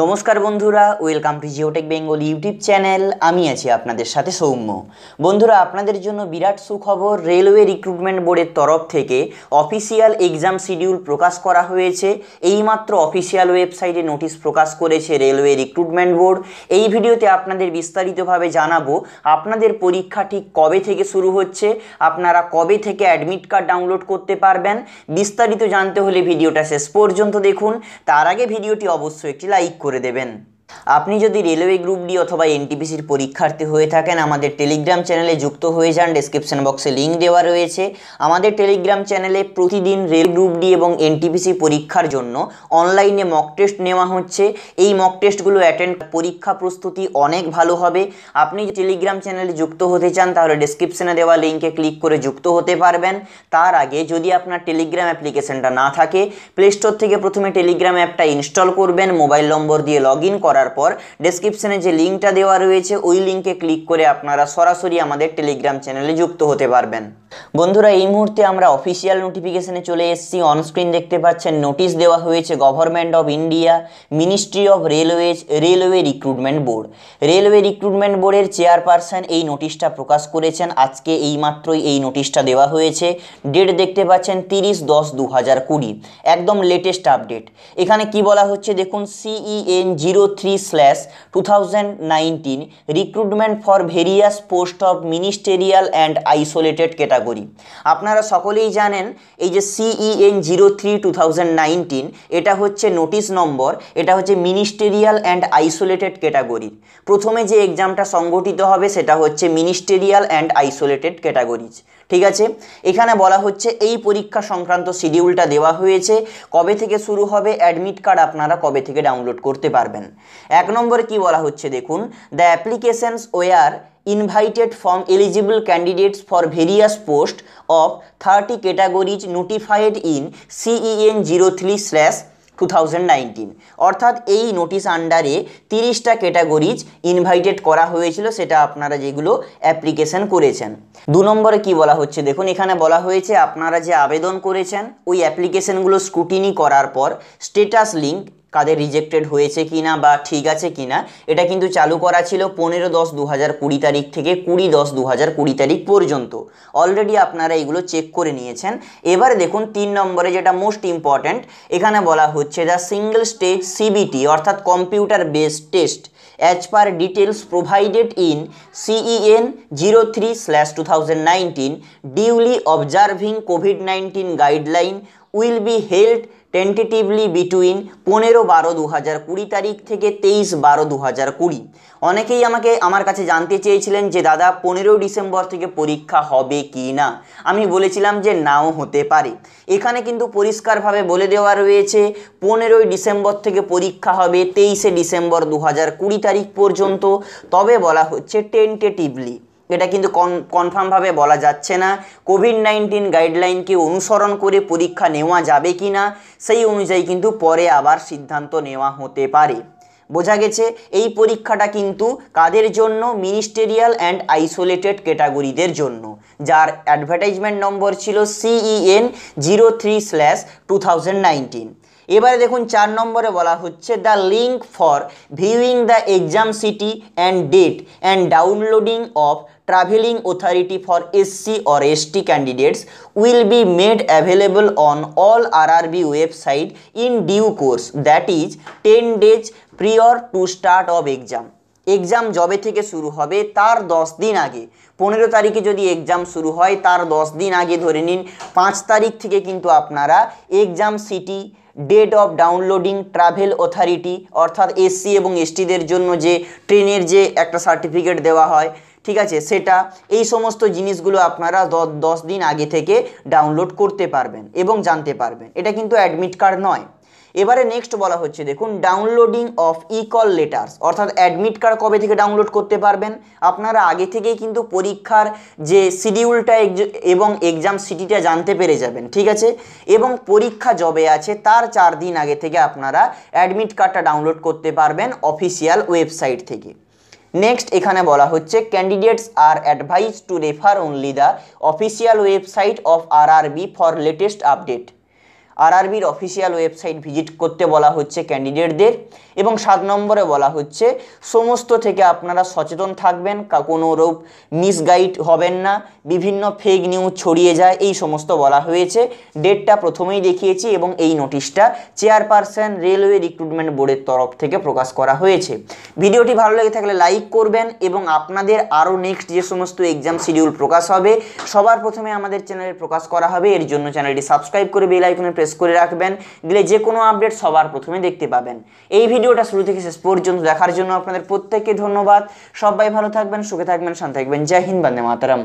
নমস্কার বন্ধুরা, welcome to Geotech Bengal YouTube channel. আমি আছি আপনাদের সাথে সৌম্য। বন্ধুরা, আপনাদের জন্য বিরাট সুখবর। রেলওয়ে রিক্রুটমেন্ট বোর্ডের তরফ থেকে অফিসিয়াল এক্সাম শিডিউল প্রকাশ করা হয়েছে। এইমাত্র অফিসিয়াল ওয়েবসাইটে নোটিশ প্রকাশ করেছে রেলওয়ে রিক্রুটমেন্ট বোর্ড। এই ভিডিওতে আপনাদের বিস্তারিতভাবে জানাবো আপনাদের পরীক্ষা ঠিক কবে থেকে শুরু হচ্ছে, আপনারা কবে থেকে অ্যাডমিট কার্ড ডাউনলোড করতে পারবেন। বিস্তারিত জানতে হলে ভিডিওটা শেষ পর্যন্ত দেখুন। তার আগে ভিডিওটি অবশ্যই একটি লাইক করে দেবেন। আপনি যদি রেলওয়ে গ্রুপ ডি অথবা এনটিপিসির পরীক্ষার্থী হয়ে থাকেন, আমাদের টেলিগ্রাম চ্যানেলে যুক্ত হয়ে যান। ডেসক্রিপশন বক্সে লিঙ্ক দেওয়া রয়েছে। আমাদের টেলিগ্রাম চ্যানেলে প্রতিদিন রেল গ্রুপ ডি এবং এনটিপিসি পরীক্ষার জন্য অনলাইনে মক টেস্ট নেওয়া হচ্ছে। এই মক টেস্টগুলো অ্যাটেন্ড পরীক্ষা প্রস্তুতি অনেক ভালো হবে। আপনি যদি টেলিগ্রাম চ্যানেলে যুক্ত হতে চান তাহলে ডেসক্রিপশনে দেওয়া লিঙ্কে ক্লিক করে যুক্ত হতে পারবেন। তার আগে যদি আপনার টেলিগ্রাম অ্যাপ্লিকেশনটা না থাকে, প্লে স্টোর থেকে প্রথমে টেলিগ্রাম অ্যাপটা ইনস্টল করবেন। মোবাইল নম্বর দিয়ে লগ ইন করার পর ডেসক্রিপশনে যে লিঙ্কটা দেওয়া রয়েছে ওই লিঙ্কে ক্লিক করে আপনারা সরাসরি আমাদের টেলিগ্রাম চ্যানেলে যুক্ত হতে পারবেন। বন্ধুরা, এই মুহূর্তে আমরা অফিসিয়াল নোটিফিকেশনে চলে এসেছি। অনস্ক্রিন দেখতে পাচ্ছেন নোটিশ দেওয়া হয়েছে government of India, ministry of railway recruitment board. Railway recruitment বোর্ডের চেয়ারপারসন এই নোটিশটা প্রকাশ করেছেন। আজকে এইমাত্রই এই নোটিশটা দেওয়া হয়েছে। ডেট দেখতে পাচ্ছেন 30/10/2020, একদম লেটেস্ট আপডেট। এখানে কি বলা হচ্ছে দেখুন, CEN 03/2019 recruitment for various post of ministerial and isolated category. আপনারা সকলেই জানেন এই যে CEN 03/2019 এটা হচ্ছে নোটিশ নম্বর, এটা হচ্ছে মিনিস্টেরিয়াল অ্যান্ড আইসোলেটেড ক্যাটাগরি। প্রথমে যে এক্সামটা সংগঠিত হবে সেটা হচ্ছে মিনিস্টেরিয়াল অ্যান্ড আইসোলেটেড ক্যাটাগরিজ। ঠিক আছে, এখানে বলা হচ্ছে এই পরীক্ষা সংক্রান্ত শিডিউলটা দেওয়া হয়েছে। কবে থেকে শুরু হবে, অ্যাডমিট কার্ড আপনারা কবে থেকে ডাউনলোড করতে পারবেন। এক নম্বরে কি বলা হচ্ছে দেখুন, the applications were invited from eligible candidates for various posts of 30 categories notified in CEN 03/2019। অর্থাৎ এই নোটিশ আন্ডারে 30টা ক্যাটাগরিজ ইনভাইটেড করা হয়েছিল, সেটা আপনারা যেগুলো অ্যাপ্লিকেশন করেছেন। দু নম্বরে কি বলা হচ্ছে দেখুন, এখানে বলা হয়েছে আপনারা যে আবেদন করেছেন ওই অ্যাপ্লিকেশনগুলো স্ক্রুটিনি করার পর স্ট্যাটাস লিঙ্ক কাদের রিজেক্টেড হয়েছে কিনা বা ঠিক আছে কিনা, এটা কিন্তু চালু করা ছিল 15/10/2020 তারিখ থেকে 20/10/2020 তারিখ পর্যন্ত। অলরেডি আপনারা এগুলো চেক করে নিয়েছেন। এবারে দেখুন 3 নম্বরে যেটা মোস্ট ইম্পর্ট্যান্ট, এখানে বলা হচ্ছে দ্য সিঙ্গল স্টেজ CBT অর্থাৎ computer based test as per details provided in CEN 03/2019 duly observing COVID-19 guideline will be held tentatively between 15/12/2020 তারিখ থেকে 23/12/2020। অনেকেই আমার কাছে জানতে চেয়েছিলেন যে দাদা 15 ডিসেম্বর থেকে পরীক্ষা হবে কি না। আমি বলেছিলাম যে নাও হতে পারে। এখানে কিন্তু পরিষ্কারভাবে বলে দেওয়া রয়েছে 15 ডিসেম্বর থেকে পরীক্ষা হবে 23 ডিসেম্বর 2020 তারিখ পর্যন্ত। তবে বলা হচ্ছে টেন্টেটিভলি, এটা কিন্তু কনফার্মভাবে বলা যাচ্ছে না। COVID-19 গাইডলাইনকে অনুসরণ করে পরীক্ষা নেওয়া যাবে কি না সেই অনুযায়ী কিন্তু পরে আবার সিদ্ধান্ত নেওয়া হতে পারে। বোঝা গেছে, এই পরীক্ষাটা কিন্তু কাদের জন্য, মিনিস্টেরিয়াল অ্যান্ড আইসোলেটেড ক্যাটাগরিদের জন্য, যার অ্যাডভার্টাইজমেন্ট নম্বর ছিল CEN 03/2019। এবারে দেখুন 4 নম্বরে বলা হচ্ছে the link for viewing the exam city and date and downloading of travelling authority for SC or ST candidates will be made available on all RRB website in due course, that is 10 days prior to start of exam। Exam যবে থেকে শুরু হবে তার 10 দিন আগে, 15 তারিখে যদি exam শুরু হয় তার 10 দিন আগে ধরে নিন 5 তারিখ থেকে কিন্তু আপনারা exam city, date of downloading, travel authority অর্থাৎ SC এবং STদের জন্য যে ট্রেনের যে একটা সার্টিফিকেট দেওয়া হয়, ঠিক আছে, সেটা, এই সমস্ত জিনিসগুলো আপনারা 10 দিন আগে থেকে ডাউনলোড করতে পারবেন এবং জানতে পারবেন। এটা কিন্তু অ্যাডমিট কার্ড নয়। এবারে নেক্সট বলা হচ্ছে দেখুন, ডাউনলোডিং অফ ইকল লেটার্স অর্থাৎ অ্যাডমিট কার্ড কবে থেকে ডাউনলোড করতে পারবেন। আপনারা আগে থেকেই কিন্তু পরীক্ষার যে শিডিউলটা এবং এক্সাম সিটিটা জানতে পেরে যাবেন, ঠিক আছে, এবং পরীক্ষা যবে আছে তার 4 দিন আগে থেকে আপনারা অ্যাডমিট কার্ডটা ডাউনলোড করতে পারবেন অফিসিয়াল ওয়েবসাইট থেকে। নেক্সট এখানে বলা হচ্ছে candidates are advised to refer only the official website of RRB for latest update. আরআরবির অফিসিয়াল ওয়েবসাইট ভিজিট করতে বলা হচ্ছে ক্যান্ডিডেটদের। এবং 7 নম্বরে বলা হচ্ছে সমস্ত থেকে আপনারা সচেতন থাকবেন, কোনোরূপ মিসগাইড হবেন না, বিভিন্ন ফেক নিউজ ছড়িয়ে যায়, এই সমস্ত বলা হয়েছে। ডেটটা প্রথমেই দেখিয়েছি এবং এই নোটিশটা চেয়ারপারসন রেলওয়ে রিক্রুটমেন্ট বোর্ডের তরফ থেকে প্রকাশ করা হয়েছে। ভিডিওটি ভালো লেগে থাকলে লাইক করবেন এবং আপনাদের আরও নেক্সট যে সমস্ত এক্সাম শিডিউল প্রকাশ হবে সবার প্রথমে আমাদের চ্যানেলে প্রকাশ করা হবে। এর জন্য চ্যানেলটি সাবস্ক্রাইব করে বেল আইকনে প্রেস করে রাখবেন, দিলে যে কোনো আপডেট সবার প্রথমে দেখতে পাবেন। এই ভিডিওটা শুরু থেকে শেষ পর্যন্ত দেখার জন্য আপনাদের প্রত্যেককে ধন্যবাদ। সবাই ভালো থাকবেন, সুখে থাকবেন, শান্তি থাকবেন। জয় হিন্দ, বন্দে মাতরম।